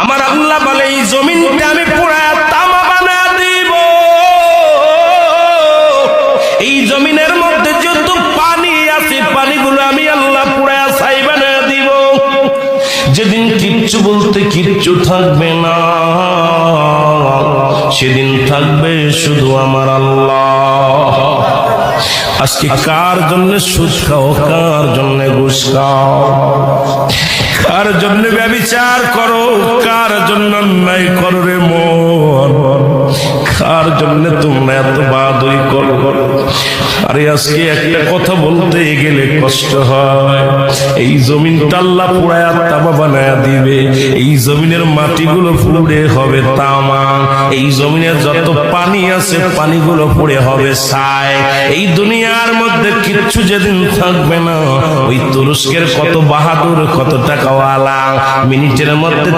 আমার আল্লাহ বলে এই জমিনটা আমি পুরা তামা বানা দিব। এই জমিনের মধ্যে যত পানি আছে পানিগুলো আমি আল্লাহ পুরা ছাই বানা দিব। যেদিন কিচ্ছু বলতে কিচ্ছু থাকবে না, সেদিন থাকবে শুধু আমার আল্লাহ। আজকে কার জন্য সুদ খাও, কার জন্য ঘুষ খাও, কার জন্য ব্যভিচার করো, কার জন্য অন্যায় করো রে মন, কার জন্য তোমরা এত বাদই করো। আরে আজকে একটা কথা বলতে গেলে কষ্ট হয়। এই জমিনটা আল্লাহ পুরায়া তামা বানায়া দিবে। এই জমিনের মাটিগুলো পুড়ে হবে তামা। এই জমিনের যত পানি আছে পানিগুলো পুড়ে হবে ছাই। এই দুনিয়ার মধ্যে কিচ্ছু যেদিন থাকবে না, ওই তুরস্কের কত বাহাদুর, কত টাকাওয়ালা মিনিটের মধ্যে